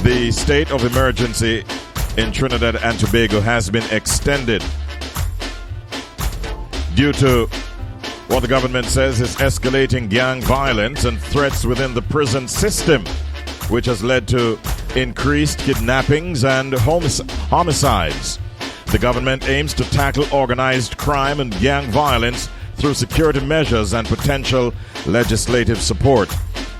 The state of emergency in Trinidad and Tobago has been extended due to what the government says is escalating gang violence and threats within the prison system, which has led to increased kidnappings and homicides. The government aims to tackle organized crime and gang violence through security measures and potential legislative support.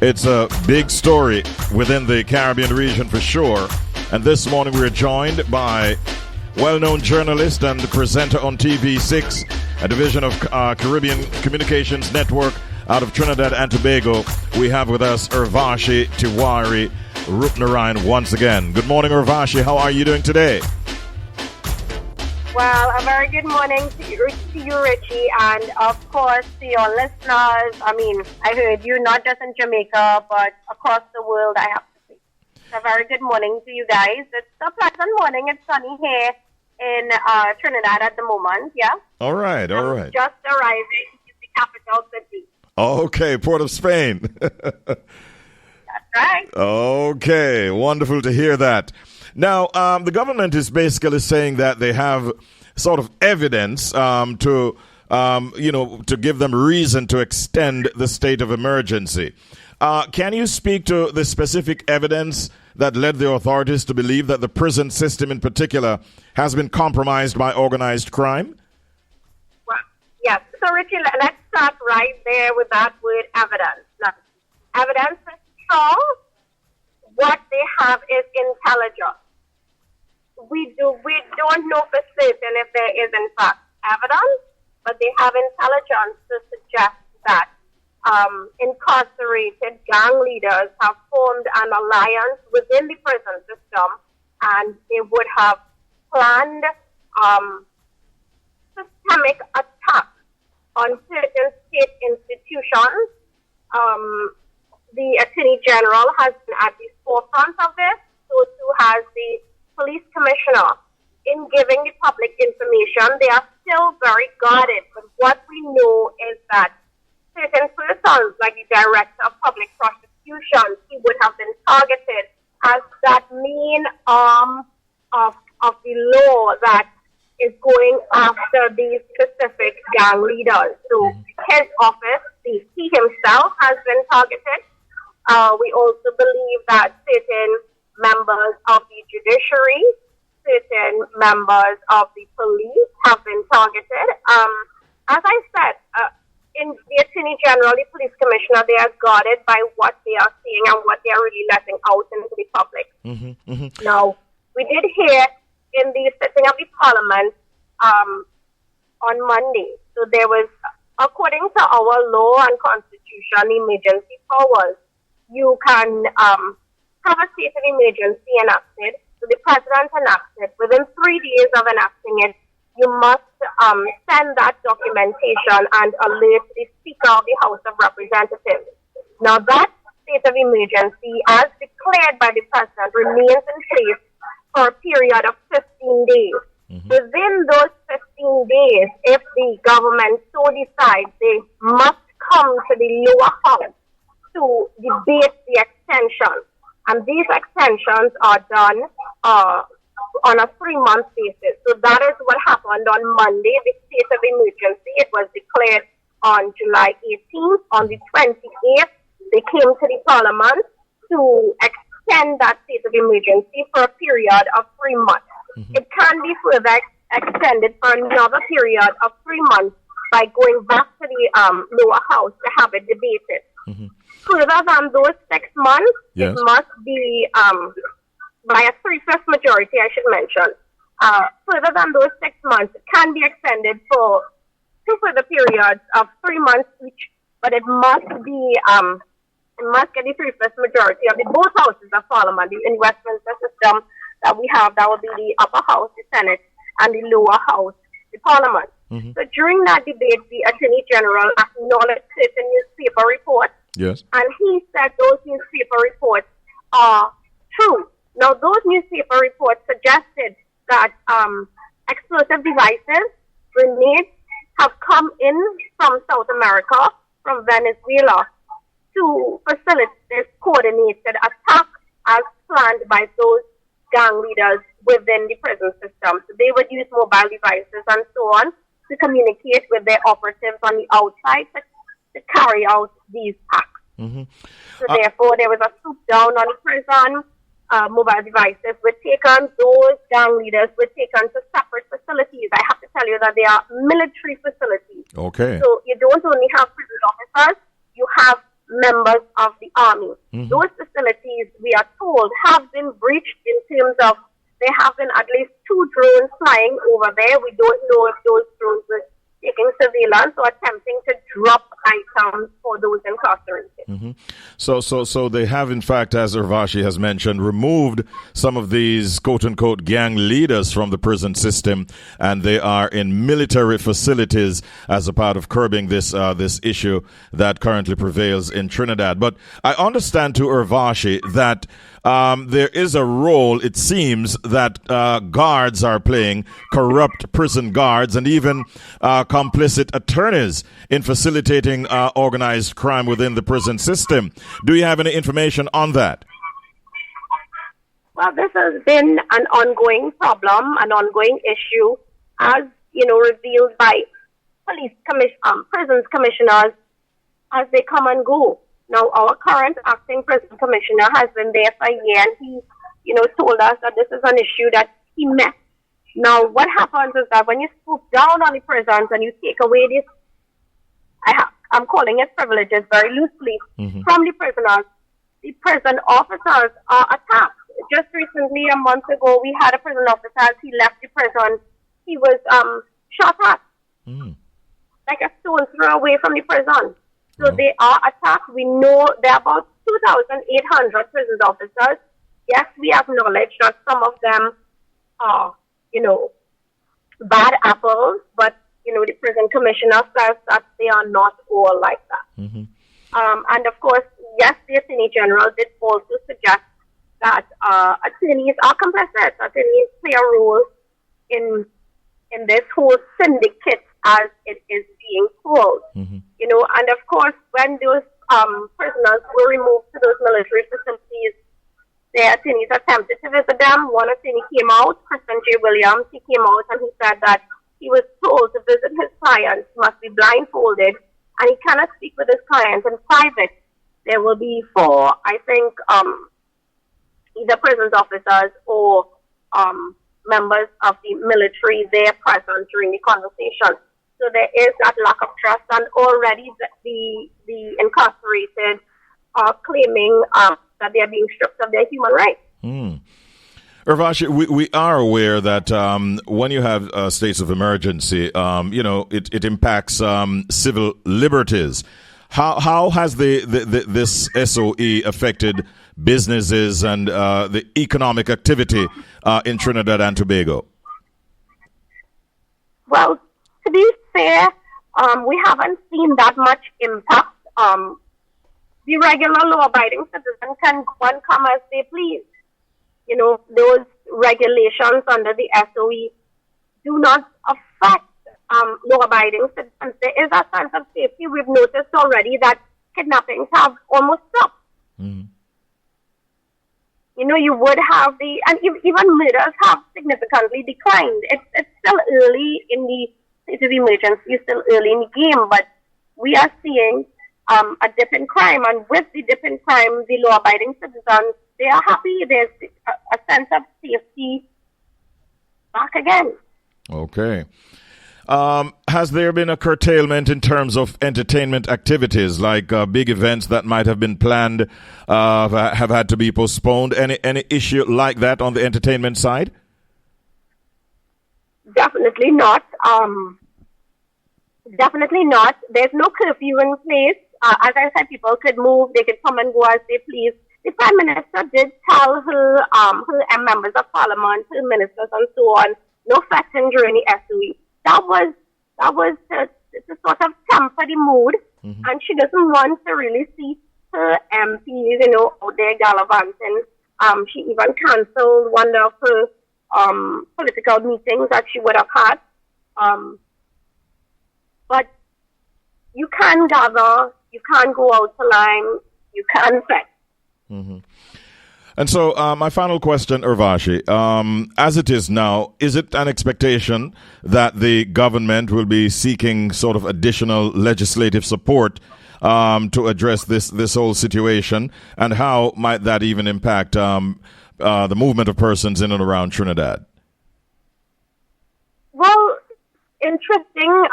It's a big story within the Caribbean region for sure. And this morning we're joined by well-known journalist and presenter on TV6, a division of Caribbean Communications Network out of Trinidad and Tobago. We have with us Urvashi Tiwari Roopnarine once again. Good morning, Urvashi. How are you doing today? Well, a very good morning to you, Richie, and of course to your listeners. I heard you not just in Jamaica, but across the world, I have to say. A very good morning to you guys. It's a pleasant morning. It's sunny here in Trinidad at the moment, yeah? All right. Just arriving in the capital city. Okay, Port of Spain. That's right. Okay, wonderful to hear that. Now, the government is basically saying that they have sort of evidence to give them reason to extend the state of emergency. Can you speak to the specific evidence that led the authorities to believe that the prison system in particular has been compromised by organized crime? Well, yes. So, Richie, let's start right there with that word evidence. Now, evidence is strong. What they have is intelligence. We don't know for certain if there is in fact evidence, but they have intelligence to suggest that incarcerated gang leaders have formed an alliance within the prison system, and they would have planned systemic attack on certain state institutions. The Attorney General has been at the forefront of this, so too has the Police Commissioner. In giving the public information, they are still very guarded, but what we know is that certain persons, like the Director of Public Prosecution, he would have been targeted as that main arm of the law that is going after these specific gang leaders. So his office, he himself has been targeted. We also believe that certain members of the judiciary, certain members of the police have been targeted. As I said, in the Attorney General, the Police Commissioner, they are guarded by what they are seeing and what they are really letting out into the public. Now, we did hear in the sitting of the Parliament on Monday, so there was, according to our law and constitution, emergency powers. You can have a state of emergency enacted. So the president enacts it. Within 3 days of enacting it, you must send that documentation and alert the Speaker of the House of Representatives. Now that state of emergency, as declared by the president, remains in place for a period of 15 days. Within those 15 days, if the government so decides, they must come to the lower house to debate the extension. And these extensions are done on a 3-month basis. So that is what happened on Monday, the state of emergency. It was declared on July 18th. On the 28th, they came to the Parliament to extend that state of emergency for a period of 3 months. It can be further extended for another period of 3 months by going back to the lower house to have it debated. Further than those 6 months, yes, it must be by a 3/5 majority, I should mention. Further than those 6 months, it can be extended for 2 further periods of 3 months each, but it must be, it must get the 3/5 majority of the both houses of Parliament. In Westminster system that we have, that will be the upper house, the Senate, and the lower house, the Parliament. So during that debate, the Attorney General acknowledged certain newspaper reports. Yes. And he said those newspaper reports are true. Now, those newspaper reports suggested that explosive devices, grenades, have come in from South America, from Venezuela, to facilitate this coordinated attack as planned by those gang leaders within the prison system. So they would use mobile devices and so on to communicate with their operatives on the outside to carry out these acts. Mm-hmm. So therefore, there was a swoop down on the prison. Mobile devices were taken. Those gang leaders were taken to separate facilities. I have to tell you that they are military facilities. Okay. So you don't only have prison officers, you have members of the army. Mm-hmm. Those facilities, we are told, have been breached in terms of there have been at least 2 drones flying over there. We don't know if those drones were taking surveillance or attempting to drop items for those incarcerated. Mm-hmm. So they have, in fact, as Urvashi has mentioned, removed some of these quote-unquote gang leaders from the prison system, and they are in military facilities as a part of curbing this issue that currently prevails in Trinidad. But I understand to Urvashi that there is a role, it seems, that guards are playing, corrupt prison guards, and even complicit attorneys in facilitating organized crime within the prison system. Do you have any information on that? Well, this has been an ongoing problem, an ongoing issue, as revealed by prisons commissioners as they come and go. Now, our current acting prison commissioner has been there for a year, and he, told us that this is an issue that he met. Now, what happens is that when you swoop down on the prisons and you take away this, I'm calling it privileges very loosely, from the prisoners, the prison officers are attacked. Just recently, a month ago, we had a prison officer, as he left the prison, he was shot at, like a stone's throw away from the prison. So they are attacked. We know there are about 2,800 prison officers. Yes, we acknowledge that some of them are, bad apples, but, the prison commissioner says that they are not all like that. And of course, yes, the Attorney General did also suggest that attorneys are complicit. Attorneys play a role in this whole syndicate, as it is being called. And of course, when those prisoners were removed to those military facilities, their attorneys attempted to visit them. One attorney came out, Christian J. Williams, he came out and he said that he was told to visit his clients, must be blindfolded, and he cannot speak with his clients in private. There will be 4, I think, either prisons officers or members of the military there present during the conversation. So there is that lack of trust, and already the incarcerated are claiming that they are being stripped of their human rights. Urvashi, we are aware that when you have states of emergency, it impacts civil liberties. How has this SOE affected businesses and the economic activity in Trinidad and Tobago? Well, to be fair, we haven't seen that much impact. The regular law-abiding citizen can go and come as they please. Those regulations under the SOE do not affect law-abiding citizens. There is a sense of safety. We've noticed already that kidnappings have almost stopped. You would have and even murders have significantly declined. It's still early in the state of emergency, it's still early in the game, but we are seeing a dip in crime, and with the dip in crime, the law-abiding citizens, they are happy. There's a sense of safety back again. Okay. Has there been a curtailment in terms of entertainment activities, like big events that might have been planned have had to be postponed? Any issue like that on the entertainment side? Definitely not. Definitely not. There's no curfew in place. As I said, people could move. They could come and go as they please. The Prime Minister did tell her members of Parliament, her ministers, and so on, no fetching during the SOE. That was to sort of temper the mood, and she doesn't want to really see her MPs, out there gallivanting. She even cancelled one of her political meetings that she would have had. But you can gather, you can go out to line, you can fetch. And so, my final question, Urvashi, as it is now, is it an expectation that the government will be seeking sort of additional legislative support to address this whole situation, and how might that even impact the movement of persons in and around Trinidad? Well, interesting.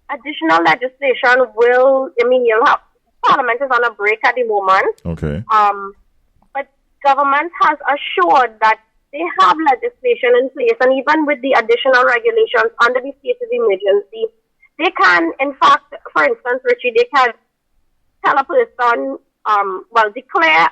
Additional legislation you'll have, Parliament is on a break at the moment. Okay. But government has assured that they have legislation in place, and even with the additional regulations under the state of emergency, they can, in fact, for instance, Richie, they can tell a person, declare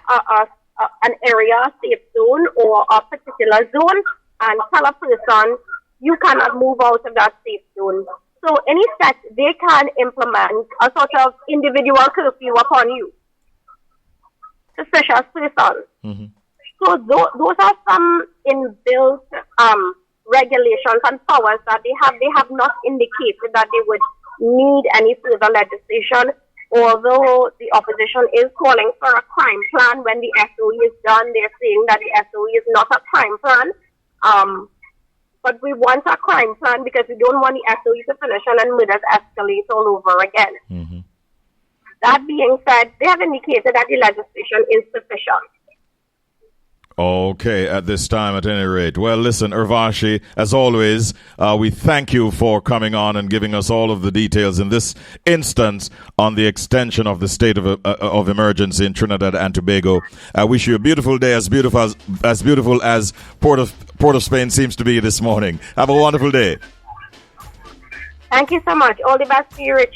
an area a safe zone or a particular zone, and tell a person, you cannot move out of that safe zone. So in effect, they can implement a sort of individual curfew upon you, suspicious persons. Mm-hmm. So those are some inbuilt regulations and powers that they have. They have not indicated that they would need any further legislation, although the opposition is calling for a crime plan. When the SOE is done, they're saying that the SOE is not a crime plan. But we want a crime plan because we don't want the SOE to finish and then murders escalate all over again. Mm-hmm. That being said, they have indicated that the legislation is sufficient. Okay, at this time, at any rate. Well, listen, Urvashi, as always, we thank you for coming on and giving us all of the details in this instance on the extension of the state of emergency in Trinidad and Tobago. I wish you a beautiful day, as beautiful as Port of Spain seems to be this morning. Have a wonderful day. Thank you so much. All the best to you, Richard.